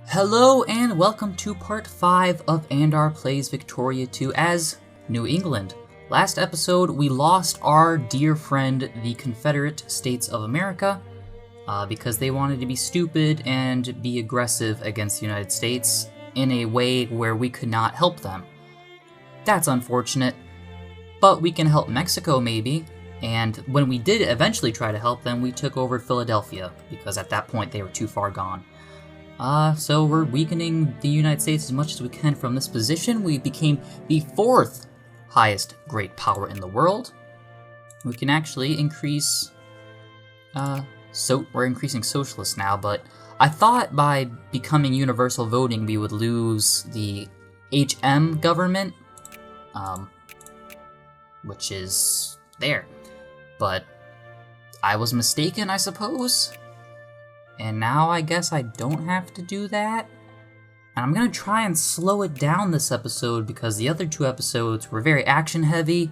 Hello and welcome to part 5 of Andar Plays Victoria 2 as New England. Last episode, we lost our dear friend, the Confederate States of America, because they wanted to be stupid and be aggressive against the United States in a way where we could not help them. That's unfortunate, but we can help Mexico maybe, and when we did eventually try to help them, we took over Philadelphia, because at that point they were too far gone. So we're weakening the United States as much as we can from this position. We became the 4th highest great power in the world. We can actually increase, we're increasing socialists now, but I thought by becoming universal voting we would lose the HM government, which is there. But I was mistaken, I suppose. And now I guess I don't have to do that. And I'm gonna try and slow it down this episode because the other 2 episodes were very action heavy.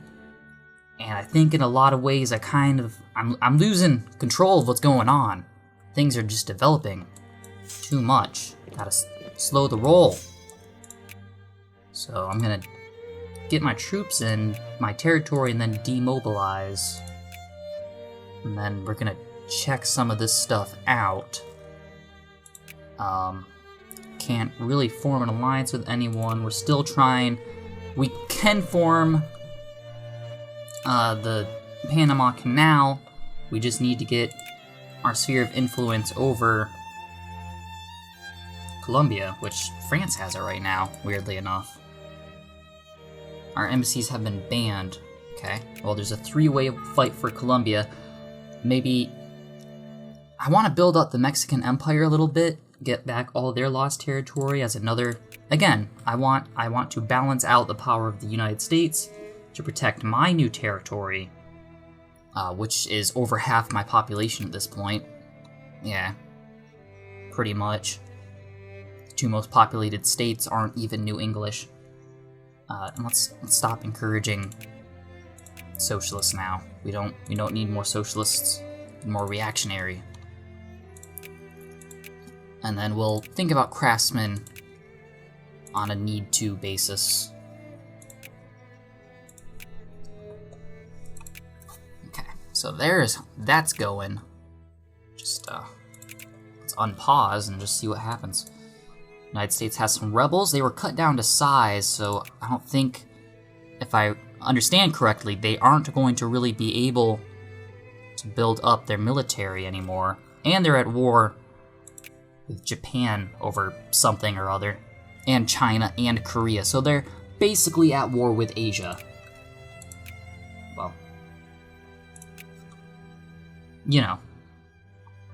And I think in a lot of ways I'm losing control of what's going on. Things are just developing too much. Gotta slow the roll. So I'm gonna get my troops in my territory and then demobilize. And then we're gonna check some of this stuff out. Can't really form an alliance with anyone. We're still trying. We can form the Panama Canal. We just need to get our sphere of influence over Colombia, which France has it right now, weirdly enough. Our embassies have been banned. Okay, well, there's a 3-way fight for Colombia. Maybe I want to build up the Mexican Empire a little bit, get back all their lost territory as another. Again, I want to balance out the power of the United States to protect my new territory, which is over half my population at this point. Yeah, pretty much. The 2 most populated states aren't even New English. And let's stop encouraging socialists now. We don't need more socialists, more reactionary. And then we'll think about craftsmen on a need-to basis. Okay, so that's going. Just, let's unpause and just see what happens. United States has some rebels. They were cut down to size, so I don't think, if I understand correctly, they aren't going to really be able to build up their military anymore. And they're at war with Japan over something or other, and China and Korea, so they're basically at war with Asia. Well, you know,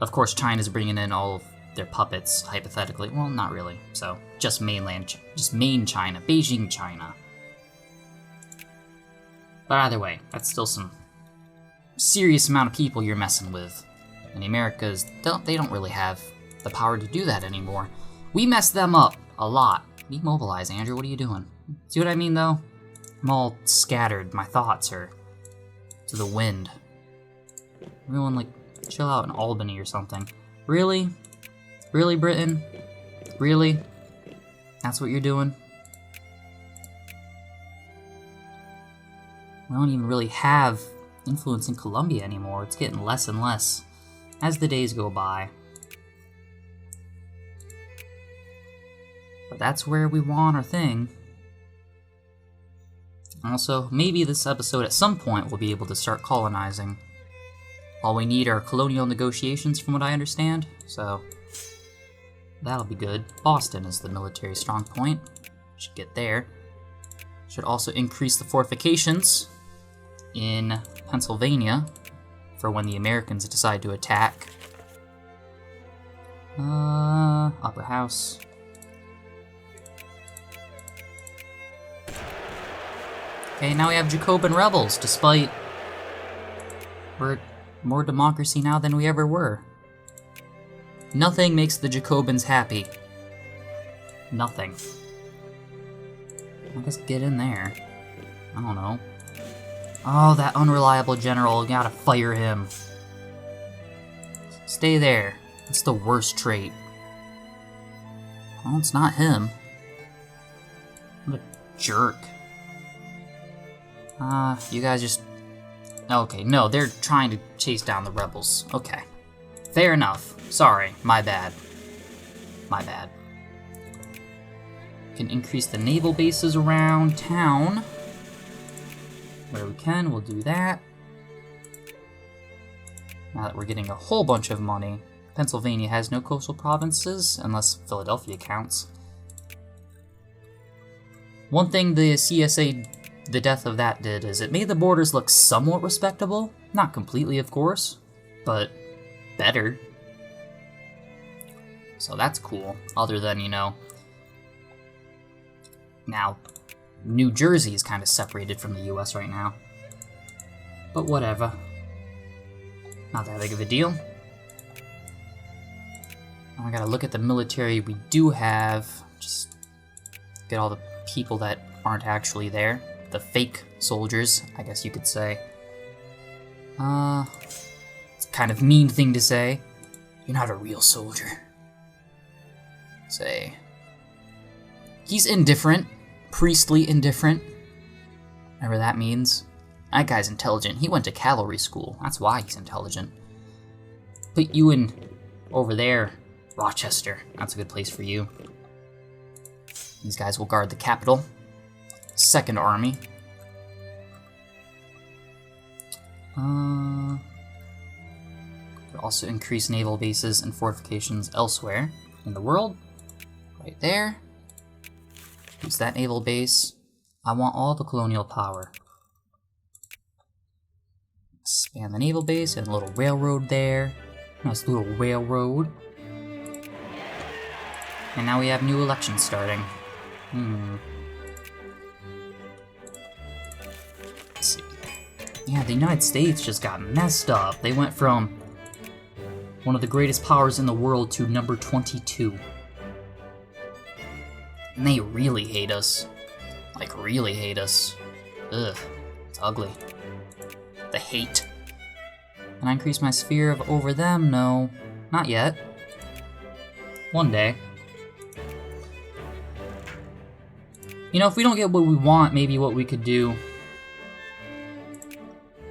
of course China's bringing in all of their puppets, hypothetically. Well, not really, so just main China, Beijing, China. But either way, that's still some serious amount of people you're messing with. And the Americas, they don't really have the power to do that anymore. We messed them up a lot. Demobilize, Andrew, what are you doing? See what I mean, though? I'm all scattered. My thoughts are to the wind. Everyone, like, chill out in Albany or something. Really? Really, Britain? Really? That's what you're doing? We don't even really have influence in Colombia anymore. It's getting less and less as the days go by. But that's where we want our thing. Also, maybe this episode at some point we'll be able to start colonizing. All we need are colonial negotiations, from what I understand, so that'll be good. Boston is the military strong point. Should get there. Should also increase the fortifications in Pennsylvania for when the Americans decide to attack. Upper House. Okay, now we have Jacobin rebels, despite we're more democracy now than we ever were. Nothing makes the Jacobins happy. Nothing. I guess get in there. I don't know. Oh, that unreliable general, gotta fire him. Stay there. It's the worst trait. Well, it's not him. What a jerk. You guys just... Okay, no, they're trying to chase down the rebels. Okay. Fair enough. Sorry, my bad. My bad. Can increase the naval bases around town. Where we can, we'll do that. Now that we're getting a whole bunch of money, Pennsylvania has no coastal provinces, unless Philadelphia counts. One thing the CSA, the death of that did, is it made the borders look somewhat respectable. Not completely, of course, but better. So that's cool, other than, you know... Now, New Jersey is kind of separated from the US right now. But whatever. Not that big of a deal. I gotta look at the military we do have. Just get all the people that aren't actually there. The fake soldiers, I guess you could say. It's a kind of mean thing to say. You're not a real soldier. Say. He's indifferent. Priestly indifferent. Whatever that means. That guy's intelligent. He went to cavalry school. That's why he's intelligent. Put you in over there, Rochester. That's a good place for you. These guys will guard the capital. Second Army. Could also increase naval bases and fortifications elsewhere in the world. Right there. Use that naval base. I want all the colonial power. Expand the naval base and a little railroad there. Nice little railroad. And now we have new elections starting. Let's see. Yeah, the United States just got messed up. They went from one of the greatest powers in the world to number 22. And they really hate us. Like, really hate us. Ugh, it's ugly. The hate. Can I increase my sphere of over them? No, not yet. One day. You know, if we don't get what we want, maybe what we could do...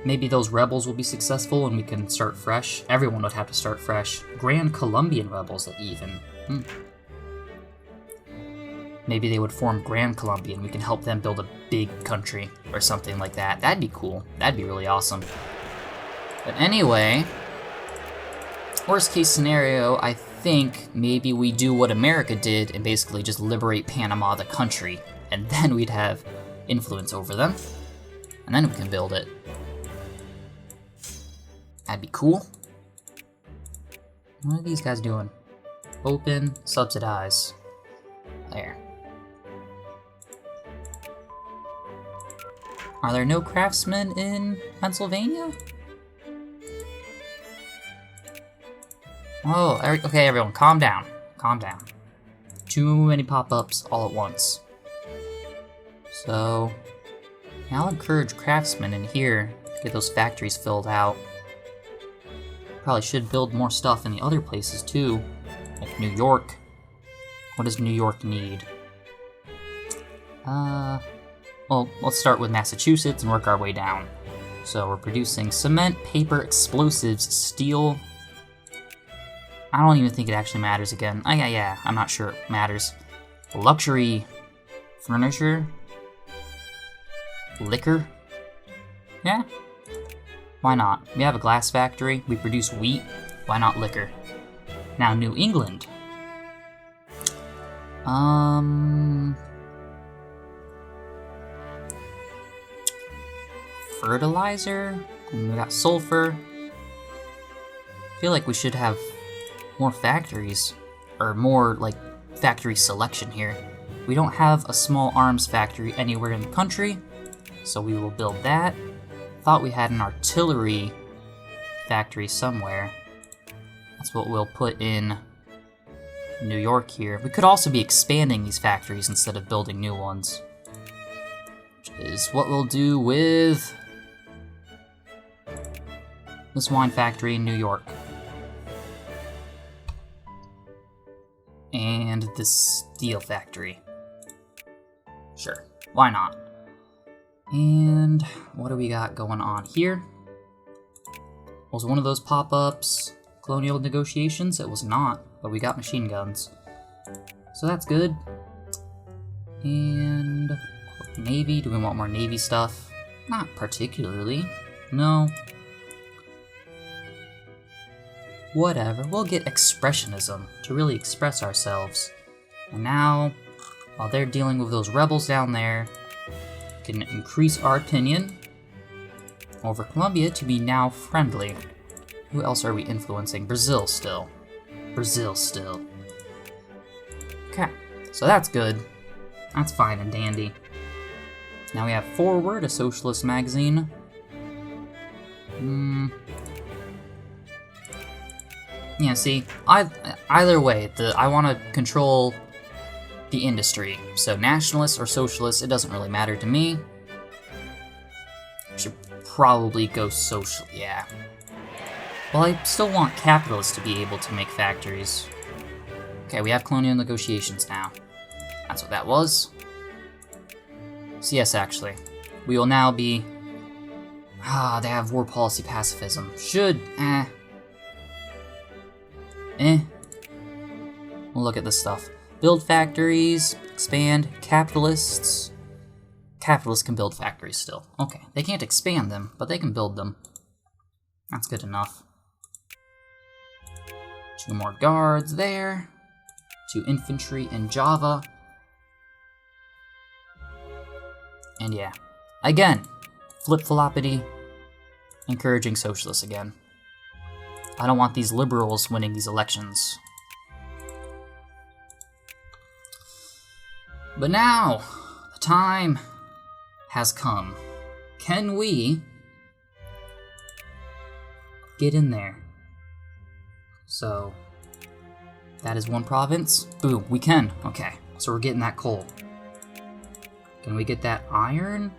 Maybe those rebels will be successful and we can start fresh. Everyone would have to start fresh. Grand Colombian rebels, even. Maybe they would form Grand Colombia and we can help them build a big country or something like that. That'd be cool. That'd be really awesome. But anyway, worst case scenario, I think maybe we do what America did and basically just liberate Panama, the country, and then we'd have influence over them, and then we can build it. That'd be cool. What are these guys doing? Open, subsidize. There. Are there no craftsmen in Pennsylvania? Oh, okay, everyone, calm down. Calm down. Too many pop-ups all at once. So, I'll encourage craftsmen in here to get those factories filled out. Probably should build more stuff in the other places too, like New York. What does New York need? Well, let's start with Massachusetts and work our way down. So we're producing cement, paper, explosives, steel. I don't even think it actually matters again. Yeah, I'm not sure it matters. Luxury furniture. Liquor. Yeah. Why not? We have a glass factory. We produce wheat. Why not liquor? Now, New England. Fertilizer. And we got sulfur. I feel like we should have more factories, or more, like, factory selection here. We don't have a small arms factory anywhere in the country, so we will build that. Thought we had an artillery factory somewhere. That's what we'll put in New York here. We could also be expanding these factories instead of building new ones, which is what we'll do with this wine factory in New York. And the steel factory. Sure, why not? And what do we got going on here? Was one of those pop-ups colonial negotiations? It was not, but we got machine guns. So that's good. And Navy, do we want more Navy stuff? Not particularly, no. Whatever, we'll get expressionism to really express ourselves. And now, while they're dealing with those rebels down there, we can increase our opinion over Colombia to be now friendly. Who else are we influencing? Brazil still. Brazil still. Okay, so that's good. That's fine and dandy. Now we have Forward, a socialist magazine. Yeah, see, either way, I want to control the industry. So nationalists or socialists, it doesn't really matter to me. I should probably go social, yeah. Well, I still want capitalists to be able to make factories. Okay, we have colonial negotiations now. That's what that was. So yes, actually, we will now be... they have war policy pacifism. We'll look at this stuff. Build factories, expand, capitalists. Capitalists can build factories still. Okay, they can't expand them, but they can build them. That's good enough. 2 more guards there. 2 infantry in Java. And yeah, again, flip-floppity, encouraging socialists again. I don't want these liberals winning these elections. But now, the time has come. Can we get in there? So, that is 1 province. Boom, we can. Okay, so we're getting that coal. Can we get that iron?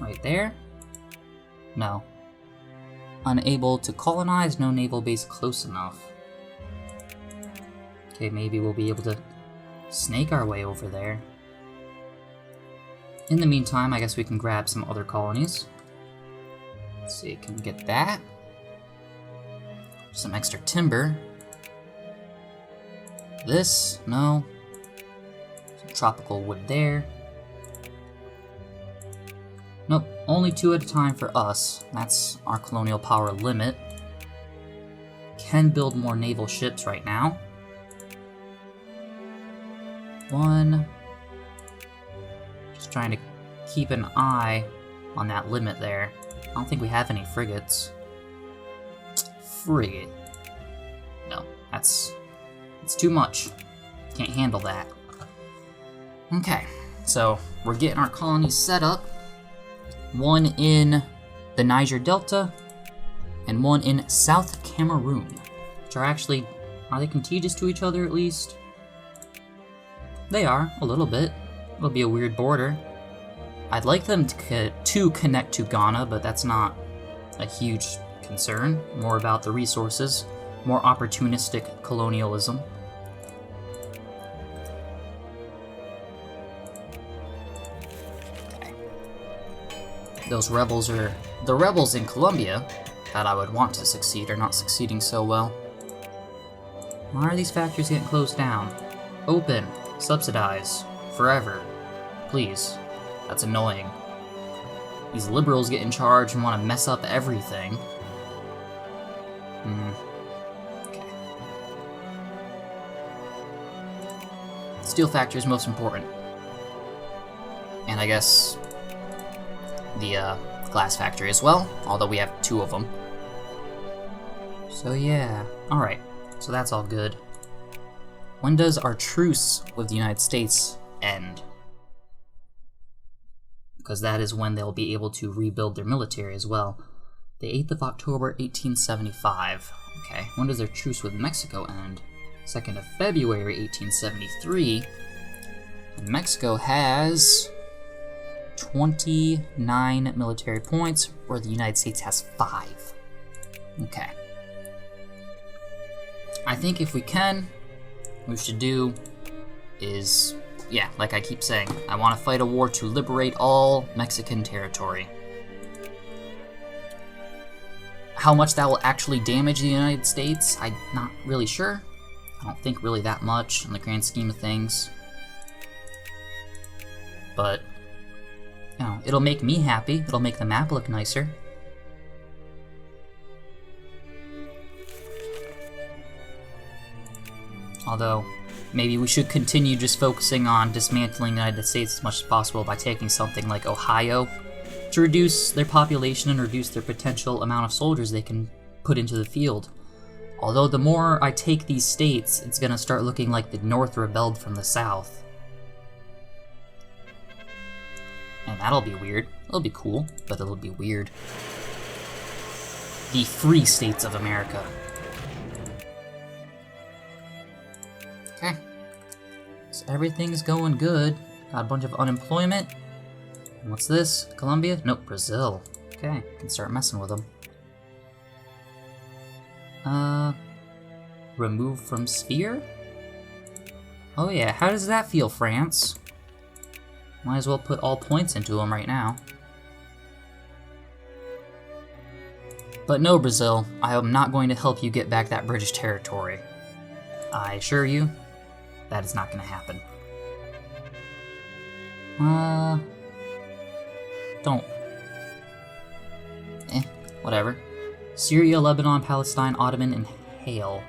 Right there? No. Unable to colonize, no naval base close enough. Okay, maybe we'll be able to snake our way over there. In the meantime, I guess we can grab some other colonies. Let's see, can we get that? Some extra timber. This? No. Some tropical wood there. Nope, only 2 at a time for us. That's our colonial power limit. Can build more naval ships right now. 1. Just trying to keep an eye on that limit there. I don't think we have any frigates. Frigate. No, it's too much. Can't handle that. Okay, so we're getting our colonies set up. 1 in the Niger Delta, and 1 in South Cameroon, which are actually, are they contiguous to each other at least? They are, a little bit. It'll be a weird border. I'd like them to connect to Ghana, but that's not a huge concern. More about the resources, more opportunistic colonialism. Those rebels are... The rebels in Colombia that I would want to succeed are not succeeding so well. Why are these factories getting closed down? Open. Subsidize. Forever. Please. That's annoying. These liberals get in charge and want to mess up everything. Okay. Steel factory is most important. And I guess... the glass factory as well, although we have 2 of them. So yeah, alright, so that's all good. When does our truce with the United States end? Because that is when they'll be able to rebuild their military as well. The 8th of October, 1875. Okay, when does their truce with Mexico end? 2nd of February, 1873. And Mexico has 29 military points, where the United States has 5. Okay. I think if we can, what we should do is, yeah, like I keep saying, I want to fight a war to liberate all Mexican territory. How much that will actually damage the United States, I'm not really sure. I don't think really that much in the grand scheme of things. But, you know, it'll make me happy. It'll make the map look nicer. Although, maybe we should continue just focusing on dismantling the United States as much as possible by taking something like Ohio to reduce their population and reduce their potential amount of soldiers they can put into the field. Although the more I take these states, it's gonna start looking like the North rebelled from the South. And that'll be weird. It'll be cool, but it'll be weird. The free states of America. Okay. So everything's going good. Got a bunch of unemployment. And what's this? Colombia? Nope, Brazil. Okay, can start messing with them. Remove from sphere? Oh yeah, how does that feel, France? Might as well put all points into them right now. But no, Brazil, I am not going to help you get back that British territory. I assure you, that is not going to happen. Don't. Whatever. Syria, Lebanon, Palestine, Ottoman, and Hale.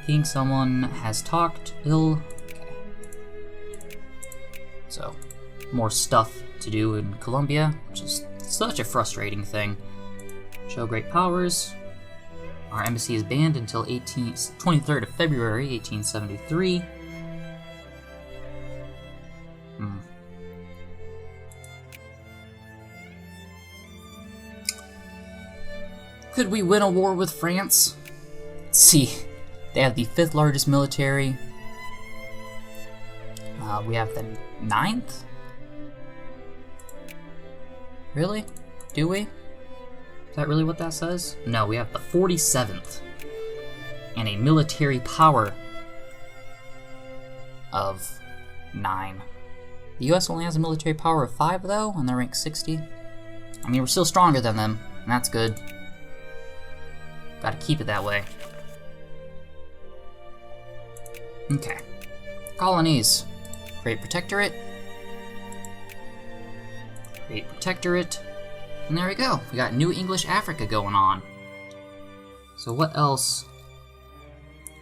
King, someone has talked ill. Okay. So, more stuff to do in Colombia, which is such a frustrating thing. Show great powers. Our embassy is banned until 23rd of February, 1873. Could we win a war with France? Let's see. They have the 5th largest military. We have the 9th? Really? Do we? Is that really what that says? No, we have the 47th. And a military power of 9. The US only has a military power of 5, though, and they're ranked 60. I mean, we're still stronger than them, and that's good. Gotta keep it that way. Okay. Colonies. Great Protectorate. Great Protectorate. And there we go. We got New English Africa going on. So what else?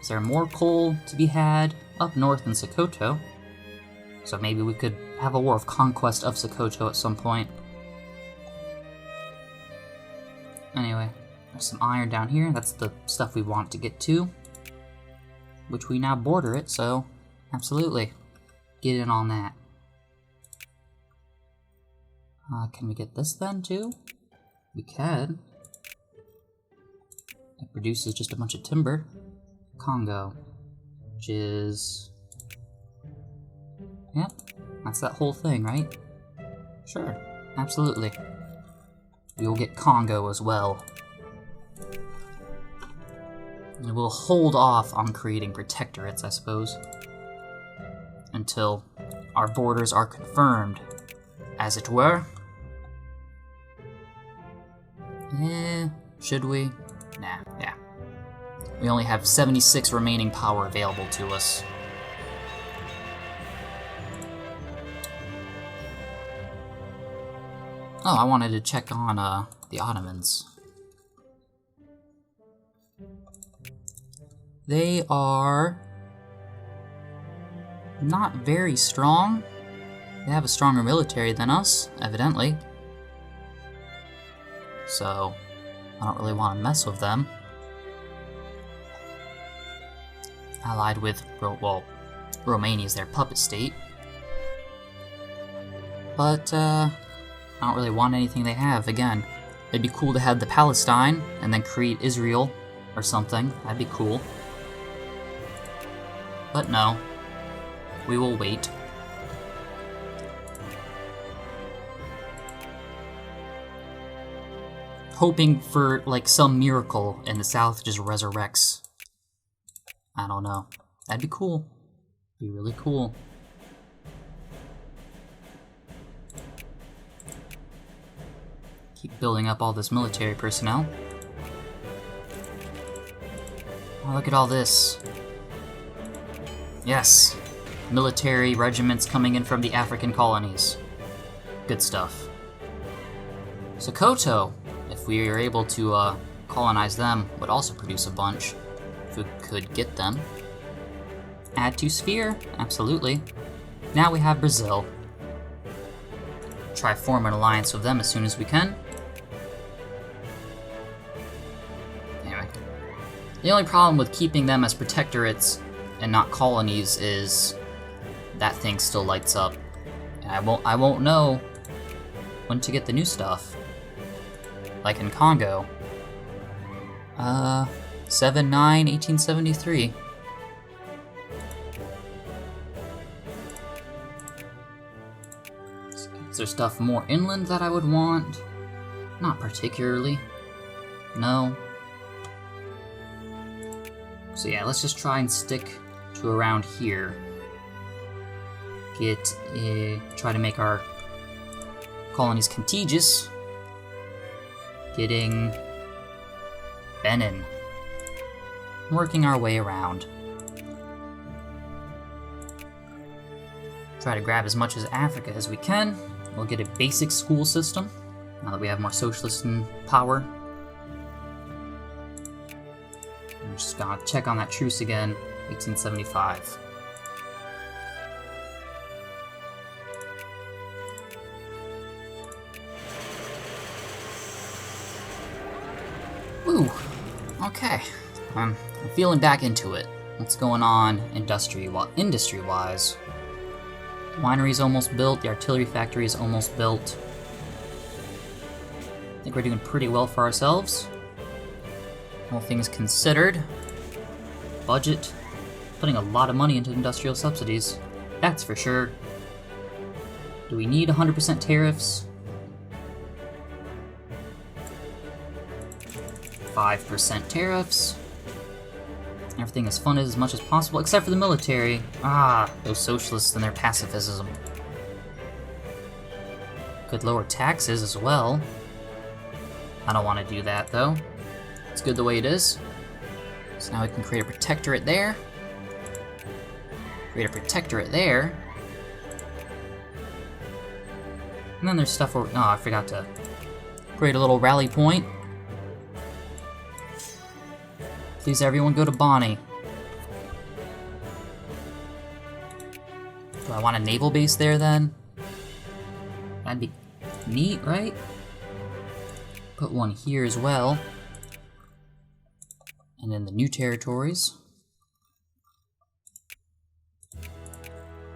Is there more coal to be had up north in Sokoto? So maybe we could have a war of conquest of Sokoto at some point. Anyway, there's some iron down here. That's the stuff we want to get to. Which we now border it, so absolutely. Get in on that. Can we get this then, too? We can. It produces just a bunch of timber. Congo. Which is... Yep, that's that whole thing, right? Sure, absolutely. We will get Congo as well. And we'll hold off on creating protectorates, I suppose. Until our borders are confirmed, as it were. Should we? Nah, yeah. We only have 76 remaining power available to us. Oh, I wanted to check on the Ottomans. They are not very strong. They have a stronger military than us, evidently. So, I don't really want to mess with them. Allied with, well, Romania is their puppet state. But, I don't really want anything they have. Again, it'd be cool to have the Palestine and then create Israel or something. That'd be cool. But no. We will wait. hoping for, like, some miracle and the South just resurrects. I don't know. That'd be cool. Be really cool. Keep building up all this military personnel. Oh, look at all this. Yes. Military regiments coming in from the African colonies. Good stuff. Sokoto, if we are able to colonize them, would also produce a bunch. If we could get them. Add to sphere? Absolutely. Now we have Brazil. Try form an alliance with them as soon as we can. Anyway. The only problem with keeping them as protectorates and not colonies is that thing still lights up. And I won't know when to get the new stuff. Like in Congo. 7/9/1873. Is there stuff more inland that I would want? Not particularly. No. So yeah, let's just try and stick to around here. Try to make our colonies contiguous. Getting Benin. Working our way around. Try to grab as much as Africa as we can. We'll get a basic school system, now that we have more socialists in power. I'm just gonna check on that truce again, 1875. Ooh, okay. I'm feeling back into it. What's going on industry-wise? The winery's almost built, the artillery factory is almost built. I think we're doing pretty well for ourselves. All things considered. Budget. Putting a lot of money into industrial subsidies. That's for sure. Do we need 100% tariffs? 5% tariffs. Everything is funded as much as possible, except for the military. Ah, those socialists and their pacifism. Could lower taxes as well. I don't want to do that, though. It's good the way it is. So now we can create a protectorate there. Create a protectorate there. And then there's stuff where... Oh, I forgot to create a little rally point. Please, everyone, go to Bonnie. Do I want a naval base there, then? That'd be neat, right? Put one here as well. And in the new territories.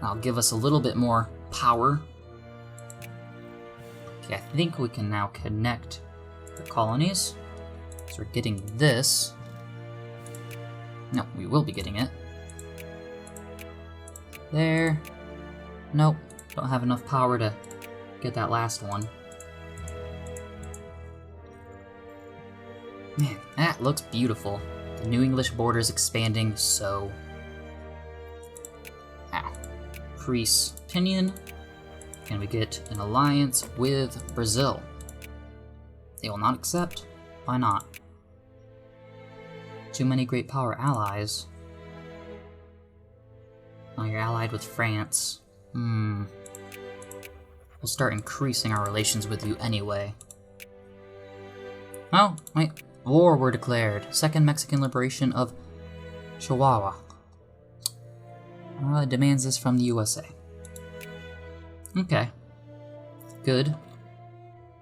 That'll give us a little bit more power. Okay, I think we can now connect the colonies. So we're getting this. No, we will be getting it. There. Nope. Don't have enough power to get that last one. Man, that looks beautiful. The New English border is expanding so... Ow. Increase opinion. Can we get an alliance with Brazil? They will not accept. Why not? Too many great power allies. Oh, you're allied with France. We'll start increasing our relations with you anyway. Oh, wait. War were declared. Second Mexican liberation of Chihuahua. Demands this from the USA. Okay. Good.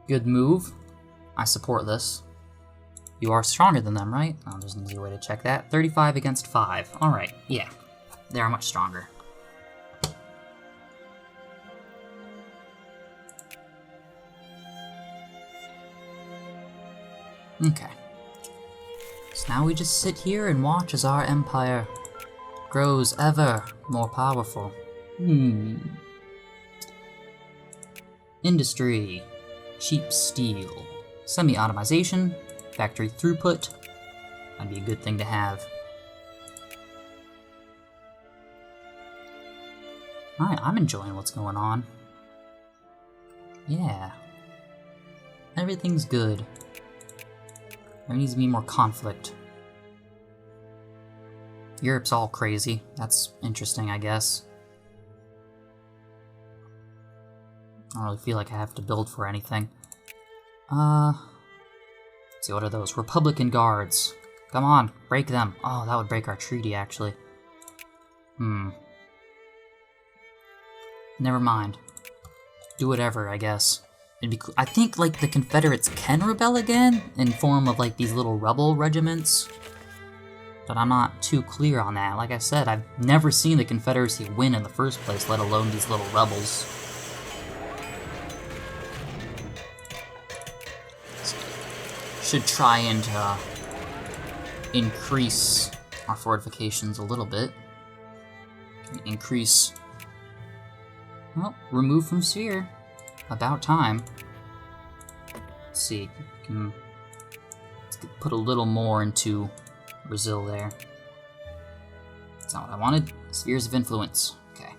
Good move. I support this. You are stronger than them, right? Oh, there's an easy way to check that. 35 against 5. Alright, yeah. They are much stronger. Okay. So now we just sit here and watch as our empire grows ever more powerful. Industry. Cheap steel. Semi-automation, factory throughput. That'd be a good thing to have. Alright, I'm enjoying what's going on. Yeah. Everything's good. There needs to be more conflict. Europe's all crazy. That's interesting, I guess. I don't really feel like I have to build for anything. Let's see, what are those? Republican guards. Come on, break them. Oh, that would break our treaty, actually. Never mind. Do whatever, I guess. It'd be cool. I think, like, the Confederates can rebel again in form of, like, these little rebel regiments. But I'm not too clear on that. Like I said, I've never seen the Confederacy win in the first place, let alone these little rebels. Should try and increase our fortifications a little bit. Increase... Well, remove from sphere. About time. Let's see. Let's put a little more into Brazil there. That's not what I wanted. Spheres of influence. Okay.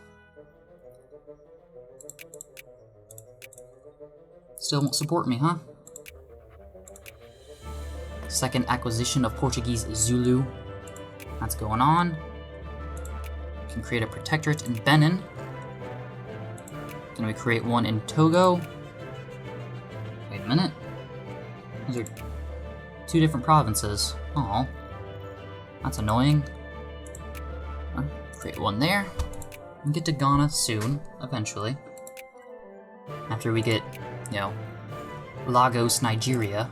Still won't support me, huh? Second acquisition of Portuguese Zulu. That's going on. Can create a protectorate in Benin. Can we create one in Togo? Wait a minute. Those are two different provinces. Oh, that's annoying. Create one there. And get to Ghana soon, eventually. After we get, you know, Lagos, Nigeria.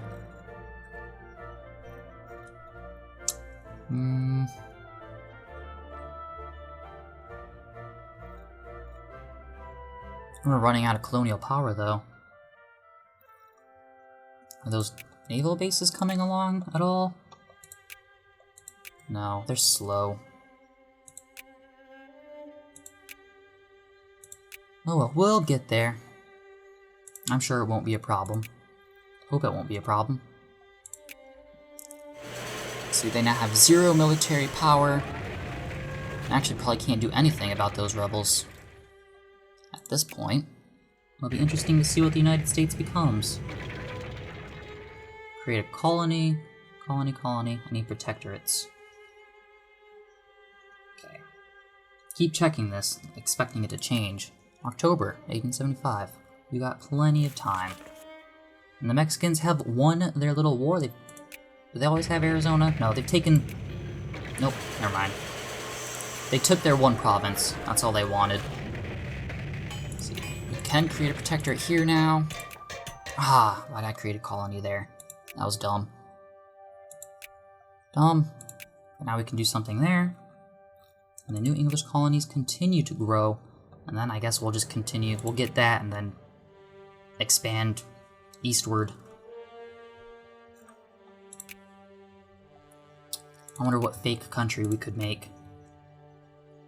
We're running out of colonial power, though. Are those naval bases coming along at all? No, they're slow. Oh well, we'll get there. I'm sure it won't be a problem. Hope it won't be a problem. See, they now have 0 military power. Actually, probably can't do anything about those rebels. At this point, it'll be interesting to see what the United States becomes. Create a colony, colony. I need protectorates. Okay. Keep checking this, expecting it to change. October 1875. We got plenty of time. And the Mexicans have won their little war. Do they always have Arizona? No, they've taken... Nope, never mind. They took their one province. That's all they wanted. Let's see. We can create a protectorate here now. Ah, why'd I create a colony there? That was dumb. Dumb. But now we can do something there. And the new English colonies continue to grow. And then I guess we'll just continue. We'll get that and then expand eastward. I wonder what fake country we could make.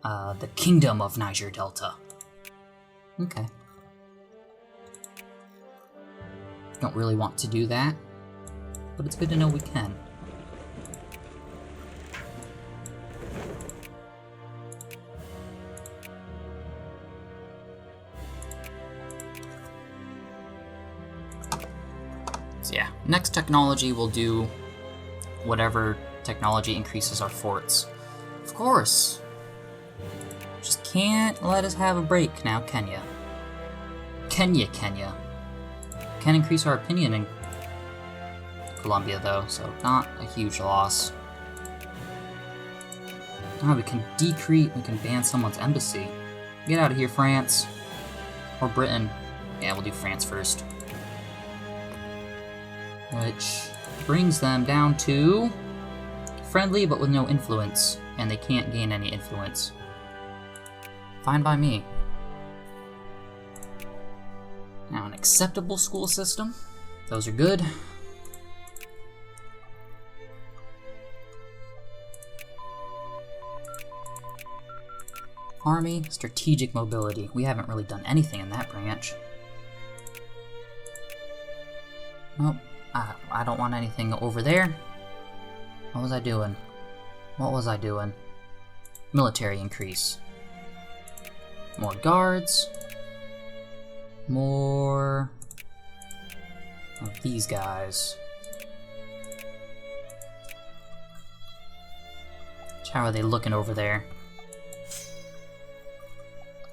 The Kingdom of Niger Delta. Okay. Don't really want to do that, but it's good to know we can. So yeah, next technology we'll do whatever technology increases our forts. Of course! Just can't let us have a break now, can ya? Kenya. Can increase our opinion in Colombia, though, so not a huge loss. Now we can decrete, we can ban someone's embassy. Get out of here, France. Or Britain. Yeah, we'll do France first. Which brings them down to friendly, but with no influence. And they can't gain any influence. Fine by me. Now, an acceptable school system. Those are good. Army, strategic mobility. We haven't really done anything in that branch. Nope. I don't want anything over there. What was I doing? What was I doing? Military increase. More guards. More of these guys. How are they looking over there?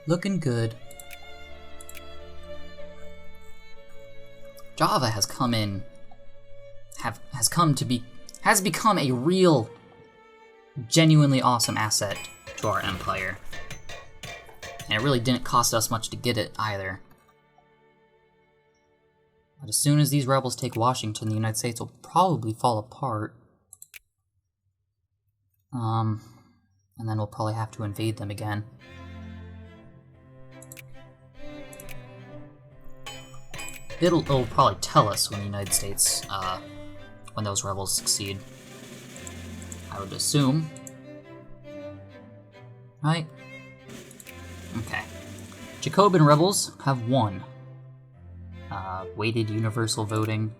Looking good. Java has come in, has become a real, genuinely awesome asset to our empire. And it really didn't cost us much to get it either. But as soon as these rebels take Washington, the United States will probably fall apart. And then we'll probably have to invade them again. It'll probably tell us when the United States, when those rebels succeed. I would assume. Right? Okay. Jacobin rebels have won. Weighted universal voting.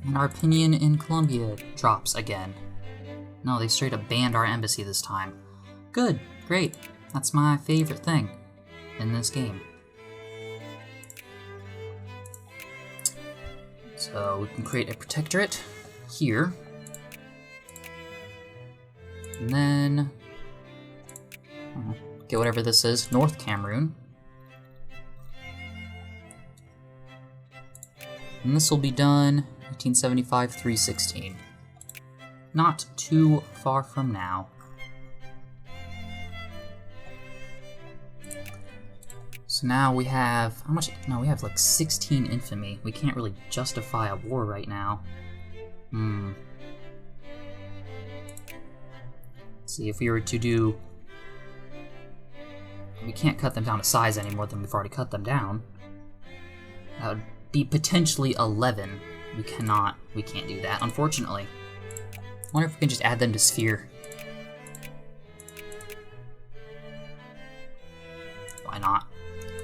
And our opinion in Colombia drops again. No, they straight up banned our embassy this time. Good, great. That's my favorite thing in this game. So we can create a protectorate here. And then get whatever this is, North Cameroon. And this will be done 1875-316. Not too far from now. So now we have, how much? No, we have like 16 infamy. We can't really justify a war right now. Let's see, if we were to do, we can't cut them down to size any more than we've already cut them down. That would be potentially 11. We can't do that, unfortunately. I wonder if we can just add them to sphere. Why not?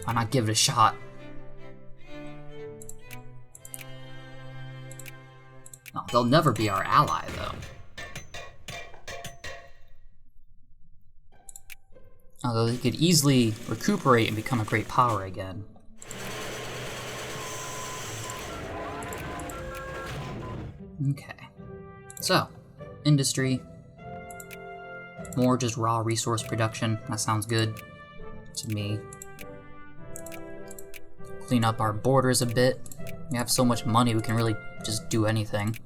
Why not give it a shot? No, they'll never be our ally, though. Although they could easily recuperate and become a great power again. Okay. So, industry. More just raw resource production. That sounds good to me. Clean up our borders a bit. We have so much money, we can really just do anything.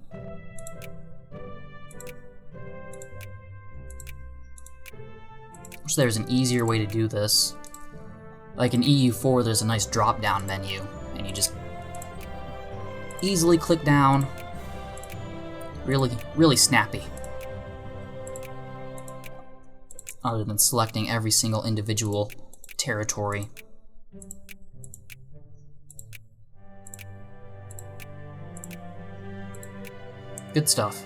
Wish there's an easier way to do this. Like in EU4, there's a nice drop-down menu, and you just easily click down. Really snappy. Other than selecting every single individual territory. Good stuff.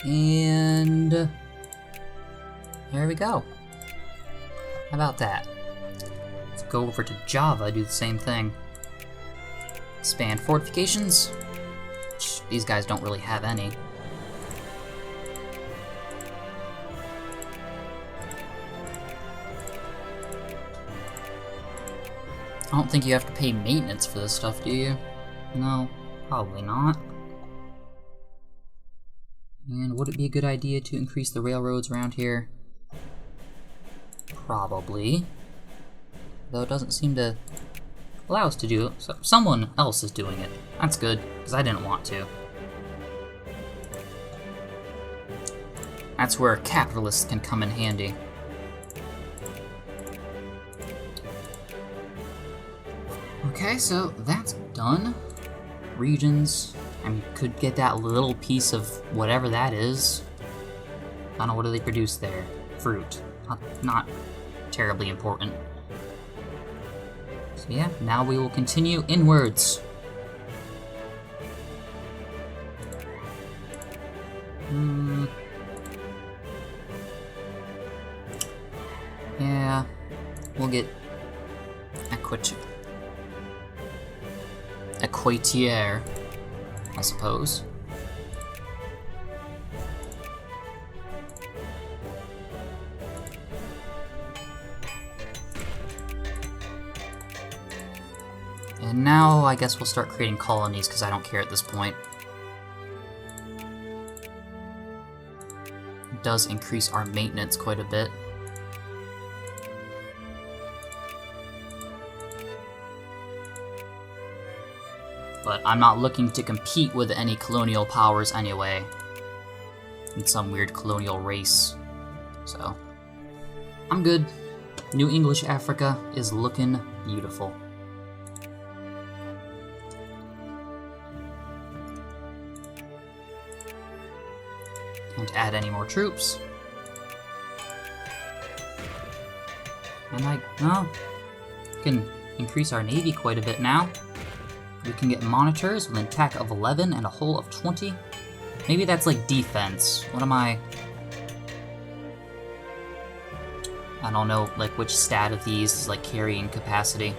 And there we go. How about that? Let's go over to Java, do the same thing. Expand fortifications, which these guys don't really have any. I don't think you have to pay maintenance for this stuff, do you? No, probably not. And would it be a good idea to increase the railroads around here? Probably. Though it doesn't seem to allow us to do it, so someone else is doing it. That's good, because I didn't want to. That's where capitalists can come in handy. Okay, so that's done. Regions. I mean, could get that little piece of whatever that is. I don't know, what do they produce there? Fruit. Not terribly important. So yeah, now we will continue inwards. we'll get Equatiere, I suppose. And now I guess we'll start creating colonies because I don't care at this point. It does increase our maintenance quite a bit. But I'm not looking to compete with any colonial powers anyway. In some weird colonial race. So, I'm good. New English Africa is looking beautiful. Can't add any more troops. And can increase our navy quite a bit now. We can get monitors with an attack of 11 and a hull of 20. Maybe that's like defense. What am I don't know like which stat of these is like carrying capacity.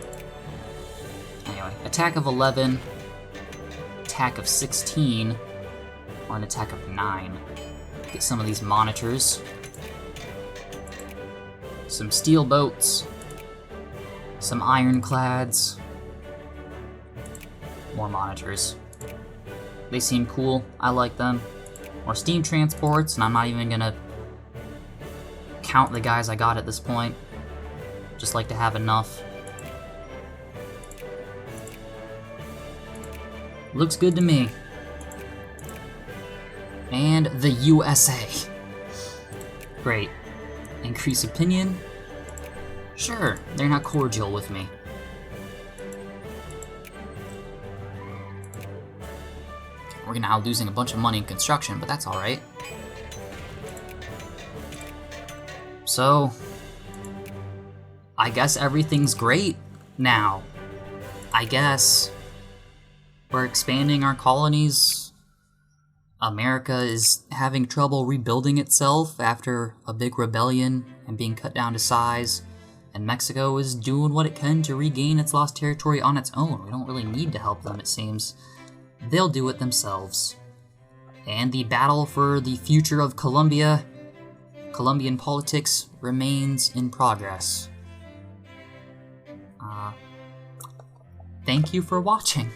Anyway, attack of 11, attack of 16, or an attack of 9. Get some of these monitors. Some steel boats. Some ironclads. More monitors. They seem cool. I like them. More steam transports, and I'm not even gonna count the guys I got at this point. Just like to have enough. Looks good to me. And the USA. Great. Increase opinion? Sure, they're not cordial with me. We're now losing a bunch of money in construction, but that's alright. So, I guess everything's great now. I guess we're expanding our colonies. America is having trouble rebuilding itself after a big rebellion and being cut down to size. And Mexico is doing what it can to regain its lost territory on its own. We don't really need to help them, it seems. They'll do it themselves. And the battle for the future of Colombian politics remains in progress. Thank you for watching.